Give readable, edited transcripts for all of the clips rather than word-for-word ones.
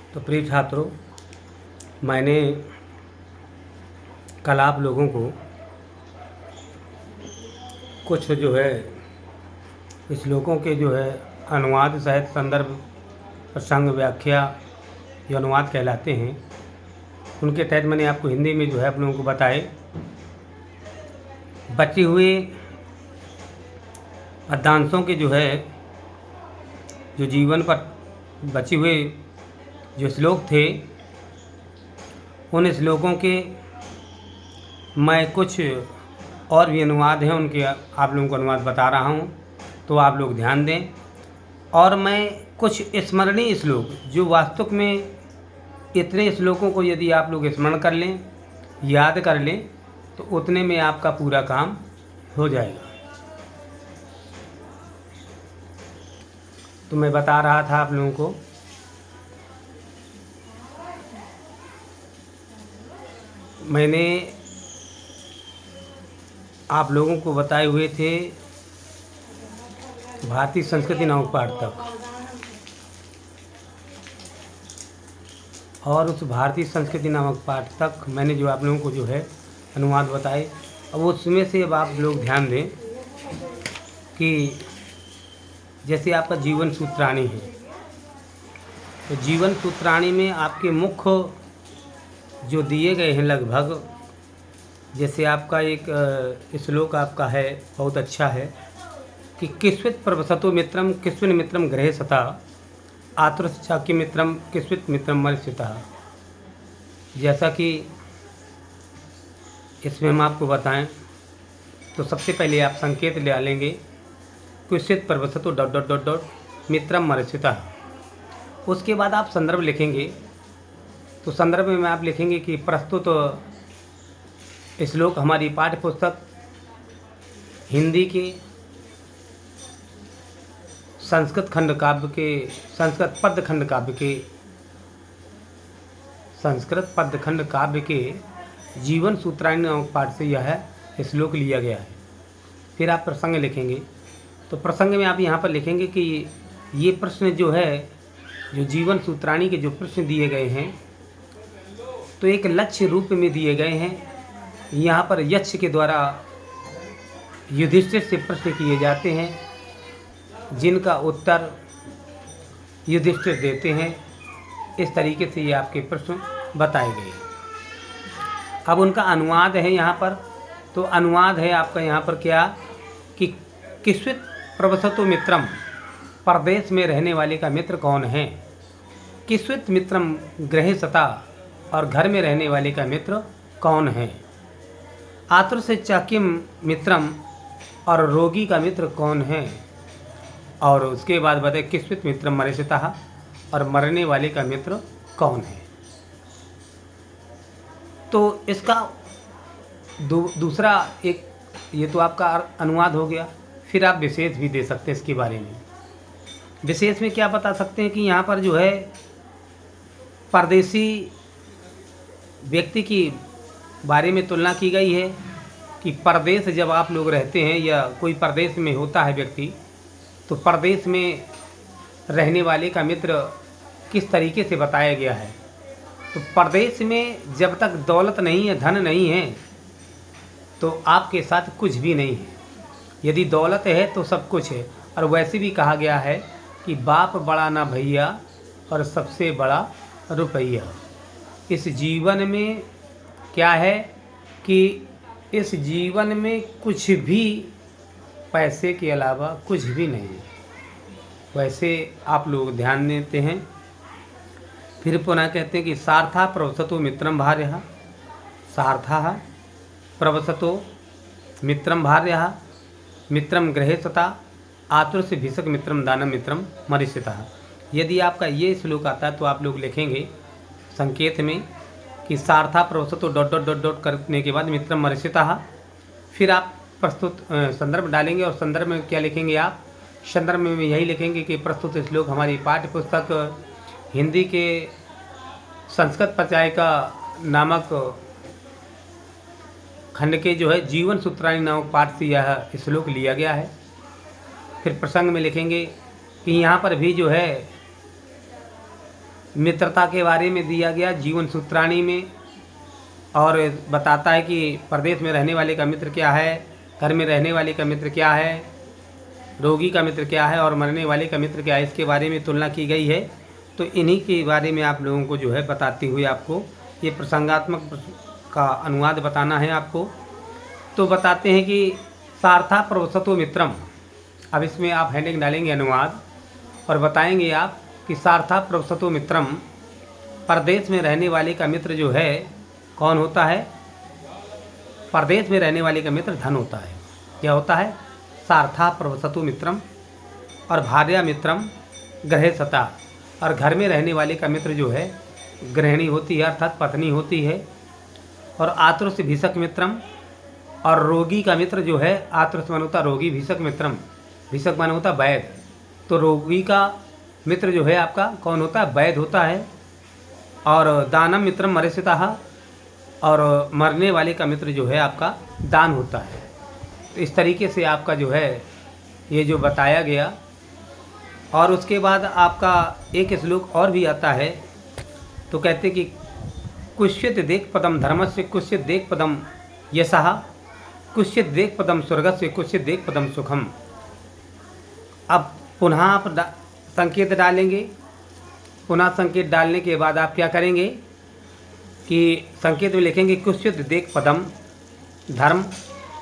तो प्रिय छात्रों, मैंने कल आप लोगों को कुछ श्लोकों के अनुवाद सहित संदर्भ प्रसंग व्याख्या जो अनुवाद कहलाते हैं, उनके तहत मैंने आपको हिंदी में आप लोगों को बताए। बचे हुए पद्यांशों के जो जीवन पर बचे हुए जो श्लोक थे, उन श्लोकों के मैं कुछ और भी अनुवाद हैं उनके आप लोगों को अनुवाद बता रहा हूँ, तो आप लोग ध्यान दें। और मैं कुछ स्मरणीय श्लोक जो वास्तव में इतने श्लोकों को यदि आप लोग स्मरण कर लें, याद कर लें, तो उतने में आपका पूरा काम हो जाएगा। तो मैं बता रहा था आप लोगों को, मैंने आप लोगों को बताए हुए थे भारतीय संस्कृति नामक पाठ तक, और उस भारतीय संस्कृति नामक पाठ तक मैंने जो आप लोगों को अनुवाद बताए। अब उसमें से अब आप लोग ध्यान दें कि जैसे आपका जीवन सूत्राणी है, तो जीवन सूत्राणी में आपके मुख्य जो दिए गए हैं लगभग, जैसे आपका एक श्लोक आपका है, बहुत अच्छा है कि किस्वित प्रवसतो मित्रम किस्विन मित्रम गृहे सता आतुरश्चाक्य मित्रम किस्वित मित्रम मर्षिता। जैसा कि इसमें हम आपको बताएं, तो सबसे पहले आप संकेत ले लेंगे किस्वित प्रवसतो डॉट डॉट डॉट डॉट मित्रम मर्षिता। उसके बाद आप संदर्भ लिखेंगे, तो संदर्भ में आप लिखेंगे कि प्रस्तुत श्लोक हमारी पाठ्य पुस्तक हिंदी के संस्कृत पद्य खंड काव्य के जीवन सूत्राणी नामक पाठ से यह श्लोक लिया गया है। फिर आप प्रसंग लिखेंगे, तो प्रसंग में आप यहाँ पर लिखेंगे कि ये प्रश्न जो जीवन सूत्राणी के जो प्रश्न दिए गए हैं, तो एक लक्ष्य रूप में दिए गए हैं। यहाँ पर यक्ष के द्वारा युधिष्ठिर से प्रश्न किए जाते हैं, जिनका उत्तर युधिष्ठिर देते हैं। इस तरीके से ये आपके प्रश्न बताए गए। अब उनका अनुवाद है यहाँ पर, तो अनुवाद है आपका यहाँ पर क्या कि किस्वित प्रवसतो मित्रम, परदेश में रहने वाले का मित्र कौन है। किस्वित मित्रम गृहे सता, और घर में रहने वाले का मित्र कौन है। आतुर से चाक्यम मित्रम, और रोगी का मित्र कौन है। और उसके बाद बताए किस्वित मित्रम मर्षिता, और मरने वाले का मित्र कौन है। तो इसका दूसरा एक ये तो आपका अनुवाद हो गया। फिर आप विशेष भी दे सकते हैं इसके बारे में। विशेष में क्या बता सकते हैं कि यहाँ पर परदेसी व्यक्ति की बारे में तुलना की गई है कि परदेश जब आप लोग रहते हैं या कोई परदेश में होता है व्यक्ति, तो परदेश में रहने वाले का मित्र किस तरीके से बताया गया है। तो परदेश में जब तक दौलत नहीं है, धन नहीं है, तो आपके साथ कुछ भी नहीं है। यदि दौलत है तो सब कुछ है। और वैसे भी कहा गया है कि बाप बड़ा ना भैया, और सबसे बड़ा रुपया। इस जीवन में क्या है कि इस जीवन में कुछ भी पैसे के अलावा कुछ भी नहीं है। वैसे आप लोग ध्यान देते हैं। फिर पुनः कहते हैं कि सार्था प्रवसतो मित्रम भार्यः, सार्था प्रवसतो मित्रम भार्यः मित्रम गृहे सता आतुर से भिषक मित्रम दानम मित्रम मरीषिता। यदि आपका ये श्लोक आता है, तो आप लोग लिखेंगे संकेत में कि सार्था प्रवसतो डॉट डॉट डॉट डॉट करने के बाद मित्रम मर्षिता। फिर आप प्रस्तुत संदर्भ डालेंगे, और संदर्भ में क्या लिखेंगे आप, संदर्भ में यही लिखेंगे कि प्रस्तुत श्लोक हमारी पाठ्य पुस्तक हिंदी के संस्कृत पचायिका नामक खंड के जीवन सूत्राणी नामक पाठ से यह श्लोक लिया गया है। फिर प्रसंग में लिखेंगे कि यहाँ पर भी मित्रता के बारे में दिया गया जीवन सूत्राणी में, और बताता है कि परदेश में रहने वाले का मित्र क्या है, घर में रहने वाले का मित्र क्या है, रोगी का मित्र क्या है और मरने वाले का मित्र क्या है, इसके बारे में तुलना की गई है। तो इन्हीं के बारे में आप लोगों को जो है बताते हुए आपको ये प्रसंगात्मक का अनुवाद बताना है आपको। तो बताते हैं कि सार्था प्रवसतो मित्रम। अब इसमें आप हेडिंग डालेंगे अनुवाद और बताएंगे आप कि सार्था प्रवसतो मित्रम, परदेश में रहने वाले का मित्र जो है कौन होता है? परदेश में रहने वाले का मित्र धन होता है। क्या होता है? सार्था प्रवसतो मित्रम। और भार्या मित्रम गृहसता, और घर में रहने वाले का मित्र जो है गृहिणी होती है अर्थात पत्नी होती है। और आतुष भीषक मित्रम, और रोगी का मित्र जो है आतुष मन होता रोगी, भीषक मित्रम, भीषक मन होता वैद्य। तो रोगी का मित्र जो है आपका कौन होता है? वैद्य होता है। और दानम मित्रम मरीषिता, और मरने वाले का मित्र जो है आपका दान होता है। तो इस तरीके से आपका जो है ये जो बताया गया। और उसके बाद आपका एक श्लोक और भी आता है, तो कहते कि कुष्यत देख पदम धर्मस्य कुष्यत देख पदम यशः कुष्यत देख पदम स्वर्गस्य कुष्यत देख पदम सुखम। अब पुनः आप संकेत डालेंगे। पुनः संकेत डालने के बाद आप क्या करेंगे कि संकेत में लिखेंगे कुष्यत देख पदम धर्म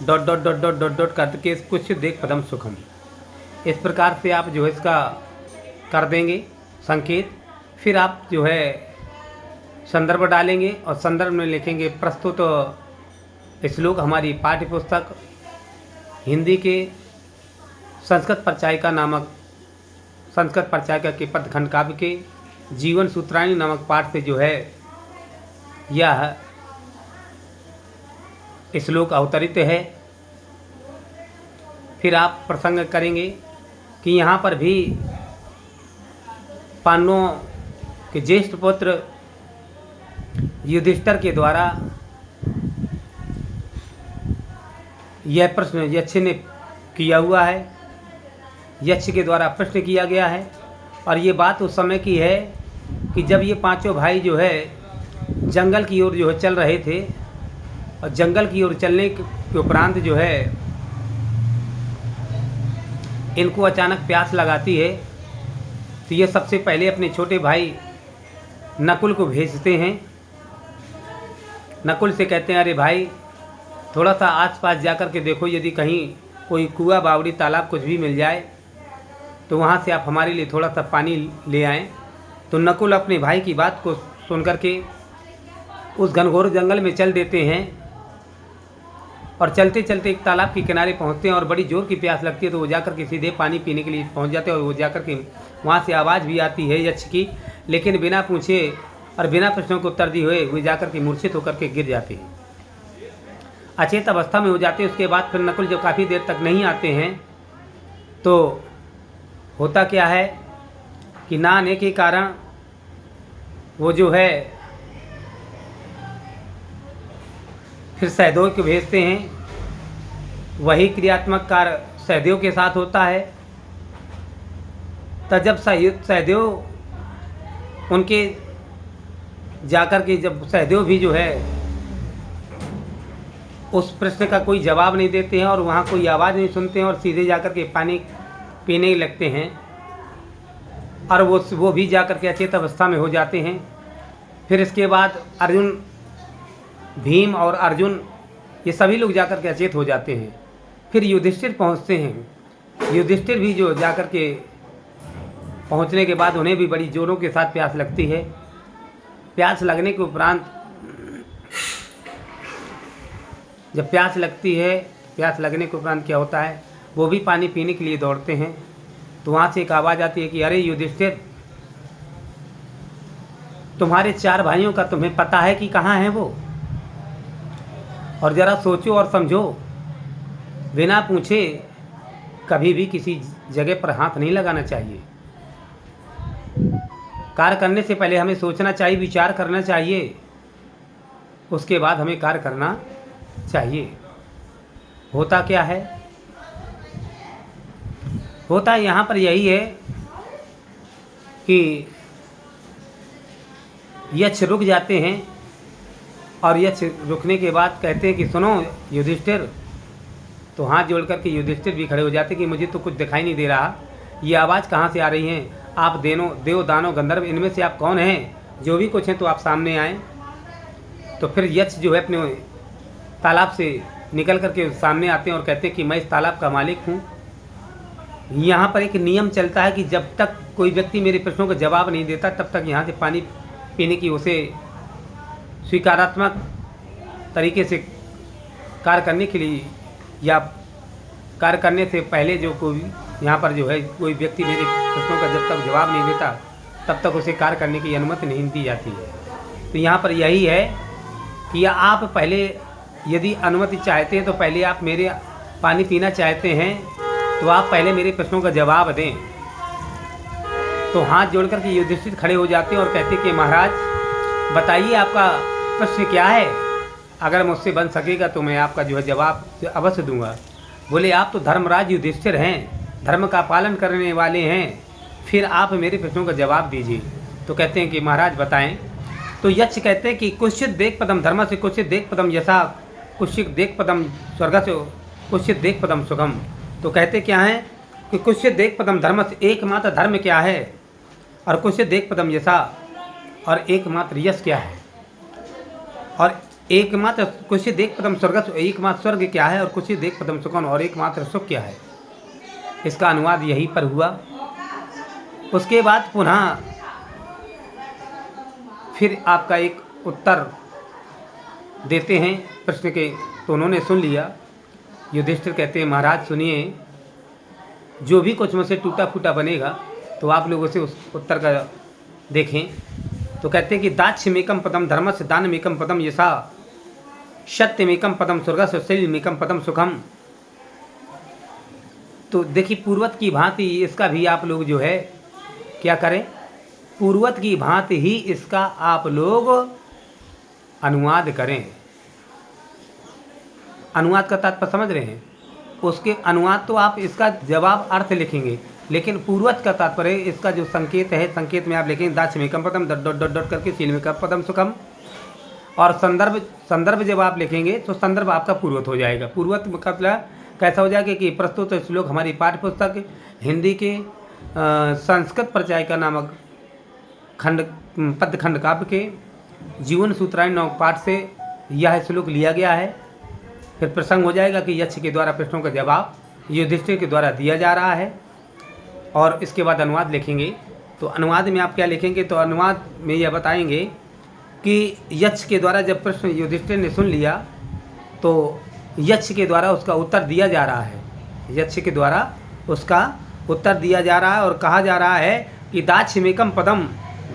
dot dot dot dot dot dot करके कुष्यत देख पदम सुखम। इस प्रकार से आप जो है इसका कर देंगे संकेत। फिर आप जो है संदर्भ डालेंगे और संदर्भ में लिखेंगे प्रस्तुत श्लोक हमारी पाठ्य पुस्तक हिंदी के संस्कृत परिचायिका नामक संस्कृत परिचायिका के पदखंड काव्य के जीवन सूत्राणी नामक पाठ से जो है यह श्लोक अवतरित है। फिर आप प्रसंग करेंगे कि यहाँ पर भी पांडवों के ज्येष्ठ पुत्र युधिष्ठिर के द्वारा यह प्रश्न यक्ष ने किया हुआ है, यक्ष के द्वारा प्रश्न किया गया है। और ये बात उस समय की है कि जब ये पांचों भाई जो है जंगल की ओर जो है चल रहे थे, और जंगल की ओर चलने के उपरांत जो है इनको अचानक प्यास लगाती है। तो ये सबसे पहले अपने छोटे भाई नकुल को भेजते हैं। नकुल से कहते हैं अरे भाई थोड़ा सा आसपास जाकर के देखो, यदि कहीं कोई कुआं बावड़ी तालाब कुछ भी मिल जाए तो वहाँ से आप हमारे लिए थोड़ा सा पानी ले आएँ। तो नकुल अपने भाई की बात को सुनकर के उस घनघोर जंगल में चल देते हैं। और चलते चलते एक तालाब के किनारे पहुंचते हैं और बड़ी जोर की प्यास लगती है। तो वो जाकर के सीधे पानी पीने के लिए पहुंच जाते हैं। और वो जाकर के वहाँ से आवाज़ भी आती है यक्ष की, लेकिन बिना पूछे और बिना प्रश्नों को उत्तर दिए हुए वे जाकर के मूर्छित होकर के गिर जाते हैं, अचेत अवस्था में हो जाते हैं। उसके बाद फिर नकुल जब काफ़ी देर तक नहीं आते हैं तो होता क्या है कि ना आने के कारण वो जो है फिर सहदेव को भेजते हैं। वही क्रियात्मक कार्य सहदेव के साथ होता है। तब जब सहदेव उनके जाकर के जब सहदेव भी जो है उस प्रश्न का कोई जवाब नहीं देते हैं और वहाँ कोई आवाज़ नहीं सुनते हैं और सीधे जाकर के पानी पीने लगते हैं, और वो भी जाकर के अचेत अवस्था में हो जाते हैं। फिर इसके बाद अर्जुन, भीम और अर्जुन ये सभी लोग जाकर के अचेत हो जाते हैं। फिर युधिष्ठिर पहुंचते हैं। युधिष्ठिर भी जो जाकर के पहुंचने के बाद उन्हें भी बड़ी जोरों के साथ प्यास लगती है। प्यास लगने के उपरांत जब प्यास लगती है, प्यास लगने के उपरांत क्या होता है, वो भी पानी पीने के लिए दौड़ते हैं। तो वहाँ से एक आवाज़ आती है कि अरे युधिष्ठिर, तुम्हारे 4 भाइयों का तुम्हें पता है कि कहाँ हैं वो? और ज़रा सोचो और समझो, बिना पूछे कभी भी किसी जगह पर हाथ नहीं लगाना चाहिए। कार्य करने से पहले हमें सोचना चाहिए, विचार करना चाहिए, उसके बाद हमें कार्य करना चाहिए। होता क्या है? होता यहाँ पर यही है कि यक्ष रुक जाते हैं और यक्ष रुकने के बाद कहते हैं कि सुनो युधिष्ठिर। तो हाथ जोड़ कर के युधिष्ठिर भी खड़े हो जाते कि मुझे तो कुछ दिखाई नहीं दे रहा, ये आवाज़ कहाँ से आ रही है, आप देव दानव गंधर्व इनमें से आप कौन हैं, जो भी कुछ हैं तो आप सामने आएँ। तो फिर यक्ष जो है अपने तालाब से निकल करके सामने आते हैं और कहते हैं कि मैं इस तालाब का मालिक हूँ। यहाँ पर एक नियम चलता है कि जब तक कोई व्यक्ति मेरे प्रश्नों का जवाब नहीं देता तब तक यहाँ से पानी पीने की उसे स्वीकारात्मक तरीके से कार्य करने के लिए या कार्य करने से पहले जो कोई यहाँ पर जो है कोई व्यक्ति मेरे प्रश्नों का जब तक जवाब नहीं देता तब तक उसे कार्य करने की अनुमति नहीं दी जाती है। तो यहाँ पर यही है कि आप पहले यदि अनुमति चाहते हैं तो पहले आप मेरे पानी पीना चाहते हैं तो आप पहले मेरे प्रश्नों का जवाब दें। तो हाथ जोड़कर के युधिष्ठिर खड़े हो जाते हैं और कहते हैं कि महाराज बताइए आपका प्रश्न क्या है, अगर मुझसे बन सकेगा तो मैं आपका जो है जवाब अवश्य दूंगा। बोले आप तो धर्मराज युधिष्ठिर हैं, धर्म का पालन करने वाले हैं, फिर आप मेरे प्रश्नों का जवाब दीजिए। तो कहते हैं कि महाराज बताएं। तो यक्ष कहते हैं कि कुश्चित देख पदम धर्म से कुश्चित देख पदम यथा कुश्चित देख पदम स्वर्ग से कुश्चित देख पदम सुखम। तो कहते क्या हैं कि कुश्चित देख पदम धर्म से एकमात्र धर्म क्या है और कुश्चित देख पदम यथा और एकमात्र यश क्या है, और एकमात्र कुश्चित देख पदम स्वर्ग से एकमात्र स्वर्ग क्या है और कुश्चित देख पदम सुखम और एकमात्र सुख क्या है। इसका अनुवाद यहीं पर हुआ। उसके बाद पुनः फिर आपका एक उत्तर देते हैं प्रश्न के। तो उन्होंने सुन लिया। युधिष्ठिर कहते हैं महाराज सुनिए, जो भी कुछ मुझसे टूटा फूटा बनेगा तो आप लोगों से उस उत्तर का देखें। तो कहते हैं कि दाक्ष्यमेकम पदम धर्मस्य दानमेकम पदम यशा सत्यमेकम पदम स्वर्गस्य शैलमेकम पदम सुखम। तो देखिए पूर्वत की भांति इसका भी आप लोग जो है क्या करें, पूर्वत की भांति ही इसका आप लोग अनुवाद करें। अनुवाद का तात्पर्य समझ रहे हैं, उसके अनुवाद तो आप इसका जवाब अर्थ लिखेंगे, लेकिन पूर्वत का तात्पर्य इसका जो संकेत है, संकेत में आप लिखेंगे दाक्ष्यमेकम पदम डॉट डॉट डॉट डॉट करके शैलमेकम पदम सुखम। और संदर्भ जब आप लिखेंगे तो संदर्भ आपका पूर्वत हो जाएगा। पूर्वत मतलब कैसा हो जाएगा कि प्रस्तुत श्लोक हमारी पाठ्य पुस्तक हिंदी के संस्कृत परिचायिका नामक पद्य खंड काव्य के जीवन सूत्रायण नामक पाठ से यह श्लोक लिया गया है। फिर प्रसंग हो जाएगा कि यक्ष के द्वारा प्रश्नों का जवाब युधिष्ठिर के द्वारा दिया जा रहा है, और इसके बाद अनुवाद लिखेंगे। तो अनुवाद में आप क्या लिखेंगे, तो अनुवाद में यह बताएंगे कि यक्ष के द्वारा जब प्रश्न युधिष्ठिर ने सुन लिया तो यक्ष के द्वारा उसका उत्तर दिया जा रहा है। यक्ष के द्वारा उसका उत्तर दिया जा रहा है और कहा जा रहा है कि दाक्ष्यमेकम पदम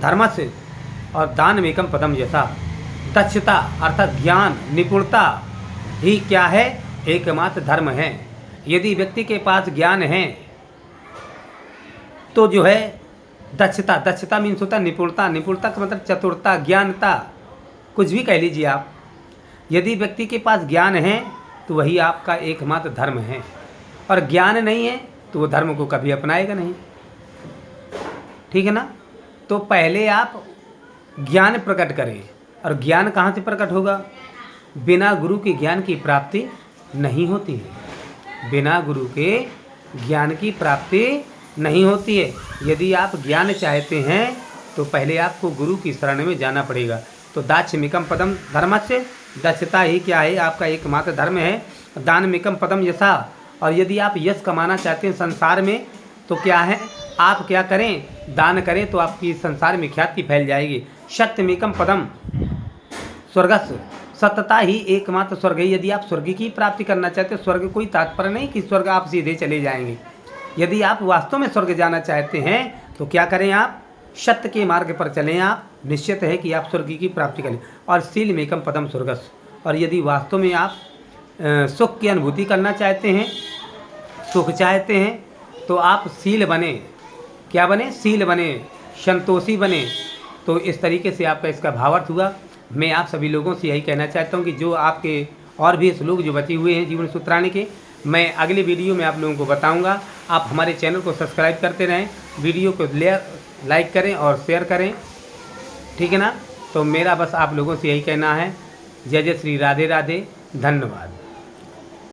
धर्मस्य और दानमेकम पदम यथा। दक्षता अर्थात ज्ञान निपुणता ही क्या है, एकमात्र धर्म है। यदि व्यक्ति के पास ज्ञान है तो जो है दक्षता मीन्स होता है निपुणता का मतलब चतुरता, ज्ञानता, कुछ भी कह लीजिए आप। यदि व्यक्ति के पास ज्ञान है तो वही आपका एकमात्र धर्म है, और ज्ञान नहीं है तो वो धर्म को कभी अपनाएगा नहीं। ठीक है ना। तो पहले आप ज्ञान प्रकट करें, और ज्ञान कहाँ से प्रकट होगा, बिना गुरु के ज्ञान की प्राप्ति नहीं होती है। बिना गुरु के ज्ञान की प्राप्ति नहीं होती है। यदि आप ज्ञान चाहते हैं तो पहले आपको गुरु की शरण में जाना पड़ेगा। तो दाक्ष्यमेकम पदम धर्मस्य, दक्षता ही क्या है, आपका एकमात्र धर्म है। दानमेकम पदम यशा, और यदि आप यश कमाना चाहते हैं संसार में तो क्या है, आप क्या करें, दान करें तो आपकी संसार में ख्याति फैल जाएगी। सत्यमेकम पदम स्वर्गस्य, सत्यता ही एकमात्र स्वर्ग है। यदि आप स्वर्ग की प्राप्ति करना चाहते हैं, स्वर्ग कोई तात्पर्य नहीं कि स्वर्ग आप सीधे चले जाएंगे। यदि आप वास्तव में स्वर्ग जाना चाहते हैं तो क्या करें, आप सत्य के मार्ग पर चलें, आप निश्चित है कि आप स्वर्ग की प्राप्ति करें। और शैलमेकम पदम स्वर्गस्य, और यदि वास्तव में आप सुख की अनुभूति करना चाहते हैं, सुख चाहते हैं, तो आप शील बने। क्या बने, शील बने, संतोषी बने। तो इस तरीके से आपका इसका भावार्थ हुआ। मैं आप सभी लोगों से यही कहना चाहता हूँ कि जो आपके और भी श्लोक जो बचे हुए हैं जीवन सूत्राणी के, मैं अगले वीडियो में आप लोगों को बताऊंगा। आप हमारे चैनल को सब्सक्राइब करते रहें, वीडियो को लाइक करें और शेयर करें। ठीक है ना। तो तो मेरा बस आप लोगों से यही कहना है, जय जय श्री राधे राधे, धन्यवाद।